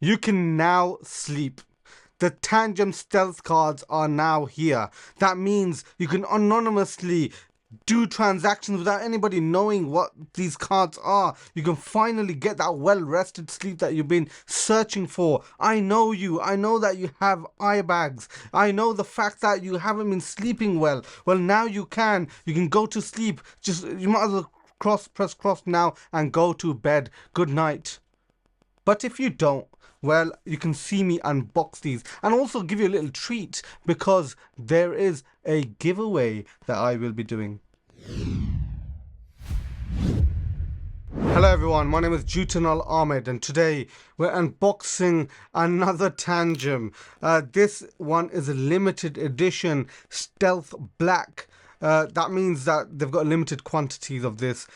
you can now sleep. The Tangem stealth cards are now here. That means you can anonymously do transactions without anybody knowing what these cards are. You can finally get that well-rested sleep that you've been searching for. I know you. I know that you have eye bags. I know the fact that you haven't been sleeping well. Well, now you can. You can go to sleep. Just, you might as well press cross now and go to bed. Good night. But if you don't, well, you can see me unbox these and also give you a little treat because there is a giveaway that I will be doing. Hello everyone, my name is Jutanal Ahmed and today we're unboxing another Tangem. This one is a limited edition stealth black. That means that they've got limited quantities of this.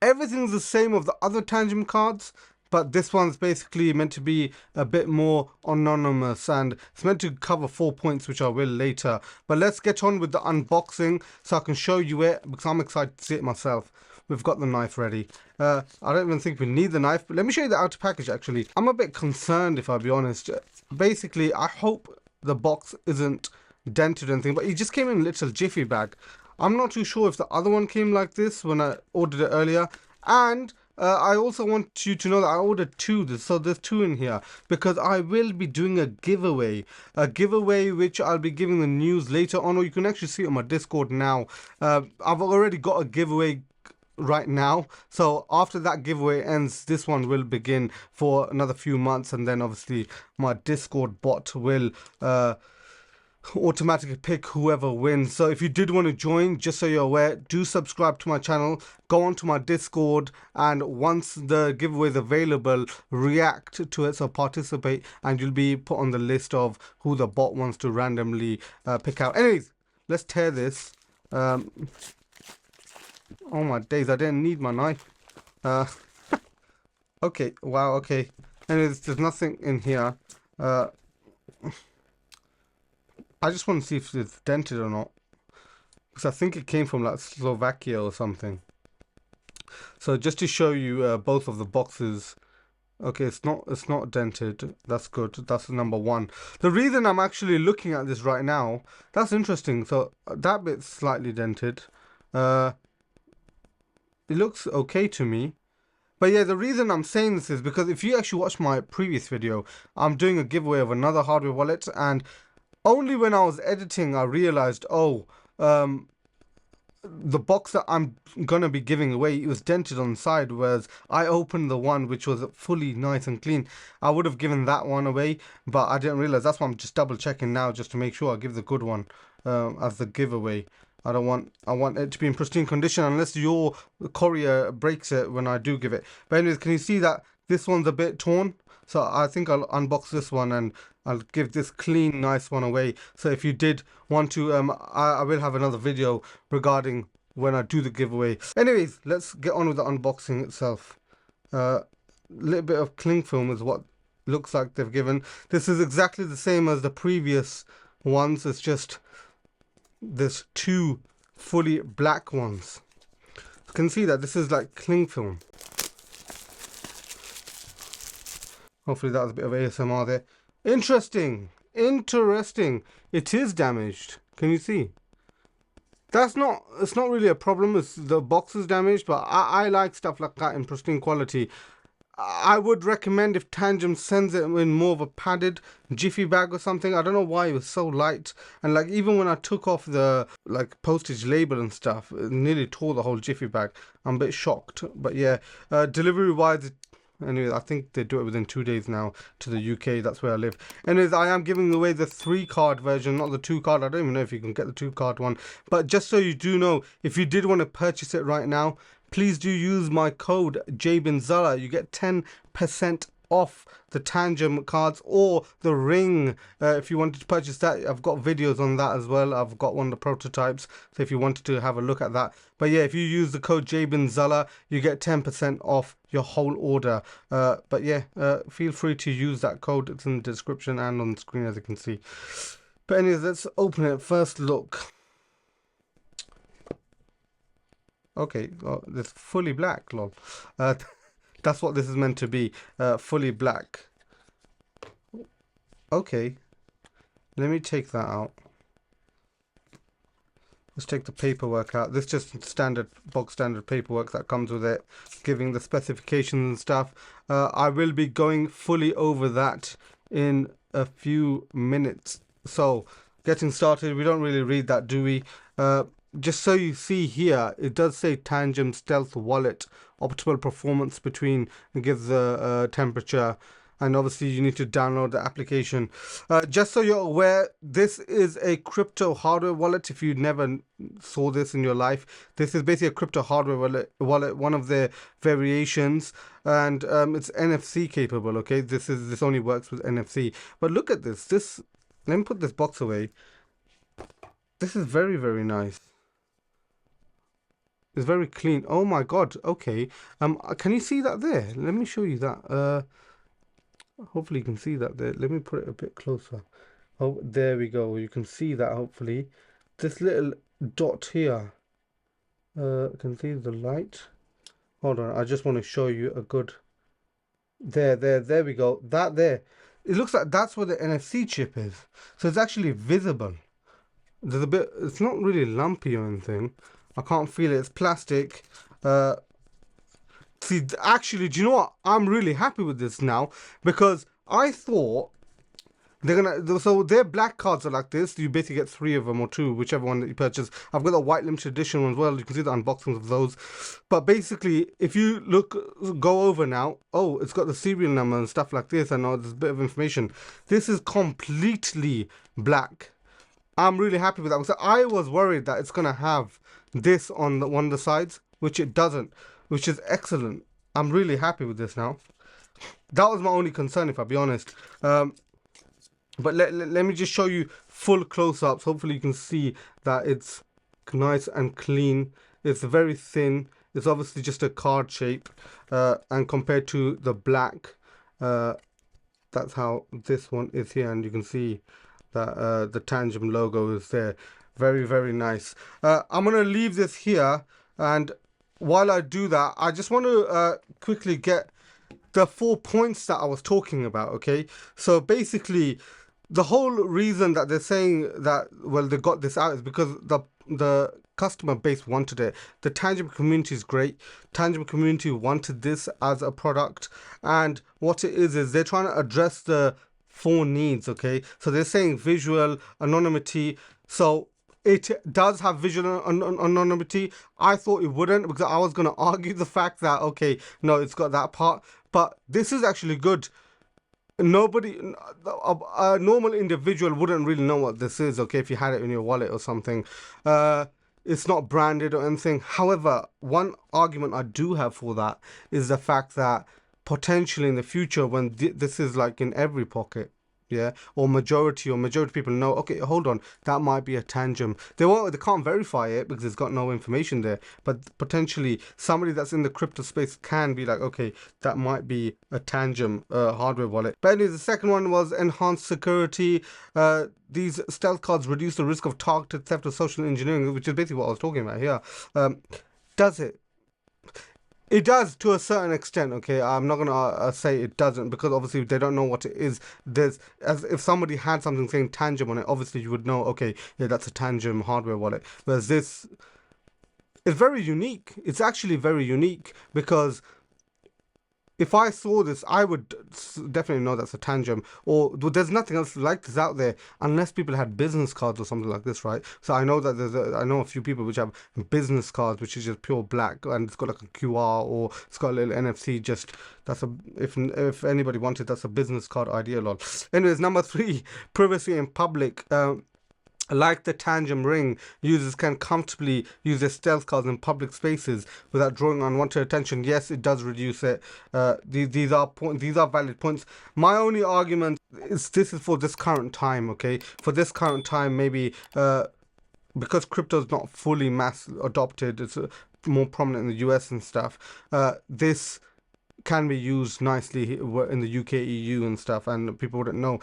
Everything's the same of the other Tangem cards, but this one's basically meant to be a bit more anonymous and it's meant to cover 4 points, which I will later. But let's get on with the unboxing so I can show you it because I'm excited to see it myself. We've got the knife ready. I don't even think we need the knife, but let me show you the outer package actually. I'm a bit concerned if I'll be honest. Basically, I hope the box isn't dented or anything, but it just came in a little jiffy bag. I'm not too sure if the other one came like this when I ordered it earlier. And I also want you to know that I ordered two, so there's two in here because I will be doing a giveaway which I'll be giving the news later on, or you can actually see it on my Discord now. I've already got a giveaway right now, so after that giveaway ends, this one will begin for another few months, and then obviously my Discord bot will automatically pick whoever wins. So if you did want to join, just so you're aware, do subscribe to my channel, go onto my Discord, and once the giveaway is available, react to it, so participate, and you'll be put on the list of who the bot wants to randomly pick out. Anyways, let's tear this. Oh my days, I didn't need my knife. Okay, wow, okay. Anyways, there's nothing in here. I just want to see if it's dented or not, because I think it came from like Slovakia or something. So just to show you both of the boxes. Okay, it's not dented. That's good. That's number one. The reason I'm actually looking at this right now, that's interesting. So that bit's slightly dented. It looks okay to me. But yeah, the reason I'm saying this is because if you actually watch my previous video, I'm doing a giveaway of another hardware wallet, and only when I was editing I realized, oh, the box that I'm gonna be giving away, it was dented on the side, whereas I opened the one which was fully nice and clean. I would have given that one away, but I didn't realize. That's why I'm just double checking now just to make sure I give the good one as the giveaway. I want it to be in pristine condition unless your courier breaks it when I do give it. But anyways, can you see that this one's a bit torn? So I think I'll unbox this one and I'll give this clean, nice one away. So if you did want to, I will have another video regarding when I do the giveaway. Anyways, let's get on with the unboxing itself. Little bit of cling film is what looks like they've given. This is exactly the same as the previous ones. It's just there's two fully black ones. You can see that this is like cling film. Hopefully that was a bit of ASMR there. Interesting. It is damaged. Can you see? It's not really a problem. It's the box is damaged, but I like stuff like that in pristine quality. I would recommend if Tangem sends it in more of a padded jiffy bag or something. I don't know why it was so light, and like even when I took off the like postage label and stuff, it nearly tore the whole jiffy bag. I'm a bit shocked, but yeah, delivery wise, anyway, I think they do it within 2 days now to the UK. That's where I live. Anyways, I am giving away the 3-card version, not the 2-card. I don't even know if you can get the 2-card one. But just so you do know, if you did want to purchase it right now, please do use my code JBINZALA. You get 10% off the Tangem cards or the ring. If you wanted to purchase that, I've got videos on that as well. I've got one of the prototypes, so if you wanted to have a look at that. But yeah, if you use the code JBINZALA, you get 10% off your whole order. But yeah, feel free to use that code. It's in the description and on the screen, as you can see. But anyways, let's open it. First look. Okay, well, it's fully black, lol. That's what this is meant to be, fully black. Okay, let me take that out. Let's take the paperwork out. This is just standard, box standard paperwork that comes with it, giving the specifications and stuff. I will be going fully over that in a few minutes. So, getting started, we don't really read that, do we? Just so you see here, it does say Tangem Stealth Wallet, optimal performance between, it gives the temperature, and obviously you need to download the application. Just so you're aware, this is a crypto hardware wallet. If you never saw this in your life, this is basically a crypto hardware wallet, one of their variations, and it's NFC capable. Okay, this only works with NFC. But look at this. Let me put this box away. This is very, very nice. It's very clean. Oh my god. Okay. Can you see that there? Let me show you that. Hopefully you can see that there. Let me put it a bit closer. Oh, there we go. You can see that hopefully. This little dot here. Can see the light. Hold on. I just want to show you a good. There we go. That there. It looks like that's where the NFC chip is. So it's actually visible. There's a bit. It's not really lumpy or anything. I can't feel it. It's plastic. See, actually, do you know what? I'm really happy with this now because I thought they're gonna. So their black cards are like this. You basically get 3 of them or 2, whichever one that you purchase. I've got the white limited edition one as well. You can see the unboxings of those. But basically, if you go over now. Oh, it's got the serial number and stuff like this. I know there's a bit of information. This is completely black. I'm really happy with that. So I was worried that it's gonna have this on one of the sides, which it doesn't, which is excellent. I'm really happy with this now. That was my only concern, if I'll be honest. But let me just show you full close-ups. Hopefully you can see that it's nice and clean. It's very thin. It's obviously just a card shape. And compared to the black, that's how this one is here. And you can see that the Tangem logo is there. Very, very nice. I'm going to leave this here. And while I do that, I just want to quickly get the 4 points that I was talking about, okay? So basically, the whole reason that they're saying that, well, they got this out is because the customer base wanted it. The Tangem community is great. Tangem community wanted this as a product. And what it is they're trying to address the 4 needs, okay? So they're saying visual, anonymity. So it does have visual anonymity. I thought it wouldn't because I was going to argue the fact that, okay, no, it's got that part. But this is actually good. Nobody, a normal individual wouldn't really know what this is, okay, if you had it in your wallet or something. It's not branded or anything. However, one argument I do have for that is the fact that potentially in the future, when this is like in every pocket, yeah, or majority people know, okay, hold on, that might be a Tangem. They can't verify it because it's got no information there, but potentially somebody that's in the crypto space can be like, okay, that might be a Tangem hardware wallet. But anyway, the second one was enhanced security. These stealth cards reduce the risk of targeted theft or social engineering, which is basically what I was talking about here. Does it? It does to a certain extent, okay? I'm not gonna say it doesn't because obviously they don't know what it is. As if somebody had something saying Tangem on it, obviously you would know, okay, yeah, that's a Tangem hardware wallet. Whereas this is very unique. It's actually very unique because if I saw this, I would definitely know that's a Tangem. Or there's nothing else like this out there unless people had business cards or something like this, right? So I know that I know a few people which have business cards, which is just pure black, and it's got like a QR or it's got a little NFC. Just that's if anybody wanted, that's a business card idea, lol. Anyways, number 3, privacy in public. Like the Tangem ring, users can comfortably use their stealth cards in public spaces without drawing unwanted attention. Yes, it does reduce it. These are valid points. My only argument is this is for this current time, okay? For this current time, maybe because crypto is not fully mass adopted, it's more prominent in the US and stuff. This can be used nicely in the UK, EU and stuff, and people wouldn't know.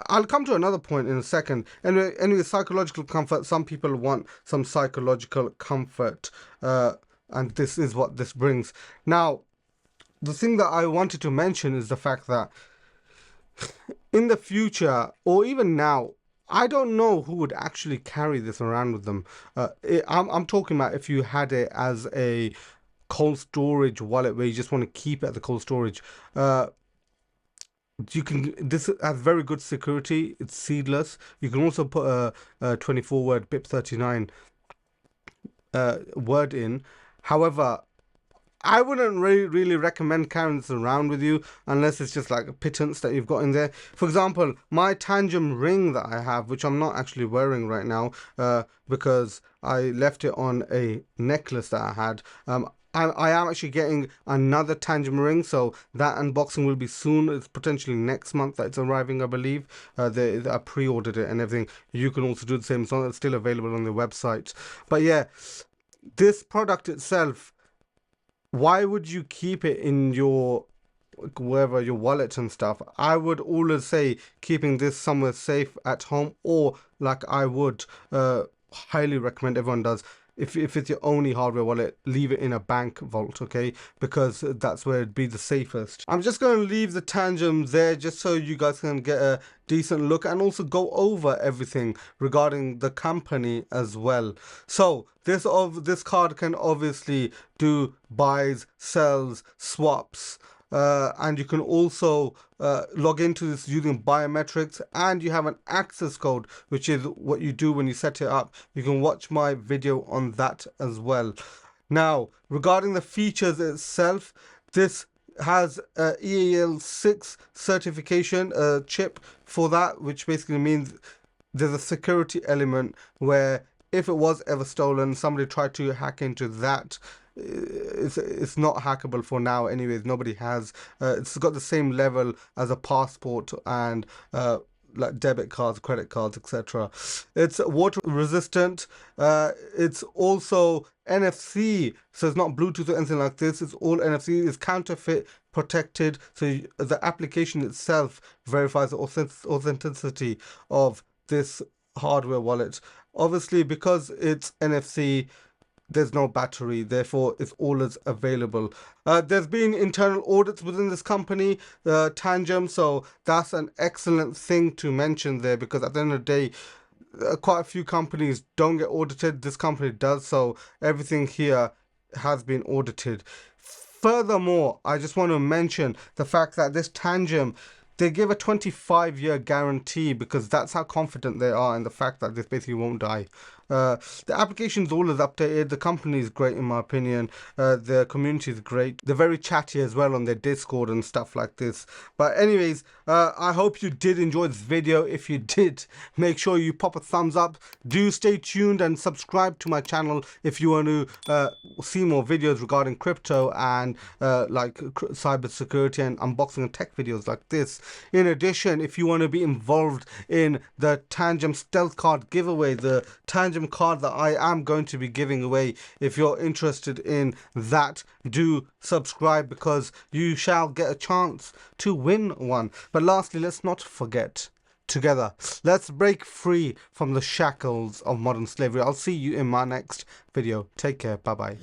I'll come to another point in a second. Anyway, psychological comfort. Some people want some psychological comfort, and this is what this brings. Now, the thing that I wanted to mention is the fact that in the future or even now, I don't know who would actually carry this around with them. I'm talking about if you had it as a cold storage wallet where you just want to keep it at the cold storage. You can. This has very good security. It's seedless. You can also put a 24-word BIP39 word in. However, I wouldn't really recommend carrying this around with you unless it's just like a pittance that you've got in there. For example, my Tangem ring that I have, which I'm not actually wearing right now because I left it on a necklace that I had. I am actually getting another Tangem ring, so that unboxing will be soon. It's potentially next month that it's arriving, I believe. I pre-ordered it and everything. You can also do the same. It's still available on the website. But yeah, this product itself, why would you keep it in your wherever your wallet and stuff? I would always say keeping this somewhere safe at home, or like I would highly recommend everyone does. If it's your only hardware wallet, leave it in a bank vault, okay? Because that's where it'd be the safest. I'm just going to leave the Tangem there just so you guys can get a decent look and also go over everything regarding the company as well. So this card can obviously do buys, sells, swaps, and you can also log into this using biometrics, and you have an access code, which is what you do when you set it up. You can watch my video on that as well. Now, regarding the features itself, this has a EAL6 certification chip for that, which basically means there's a security element where if it was ever stolen, somebody tried to hack into that, it's not hackable for now anyways. Nobody has it's got the same level as a passport and like debit cards, credit cards, etc. It's water resistant. It's also NFC, so it's not Bluetooth or anything like this. It's all NFC. It's counterfeit protected, so the application itself verifies the authenticity of this hardware wallet. Obviously, because it's NFC, there's no battery, therefore it's always available. There's been internal audits within this company, Tangem, so that's an excellent thing to mention there, because at the end of the day, quite a few companies don't get audited. This company does, so everything here has been audited. Furthermore, I just want to mention the fact that this Tangem, they give a 25-year guarantee because that's how confident they are in the fact that this basically won't die. The application's always updated. The company is great in my opinion. The community is great. They're very chatty as well on their Discord and stuff like this. But anyways, I hope you did enjoy this video. If you did, make sure you pop a thumbs up. Do stay tuned and subscribe to my channel if you want to see more videos regarding crypto and like cyber security and unboxing and tech videos like this. In addition, if you want to be involved in the Tangem Stealth Card giveaway, the Tangem card that I am going to be giving away, if you're interested in that, do subscribe because you shall get a chance to win one. But lastly, let's not forget, together, let's break free from the shackles of modern slavery. I'll see you in my next video. Take care. Bye bye.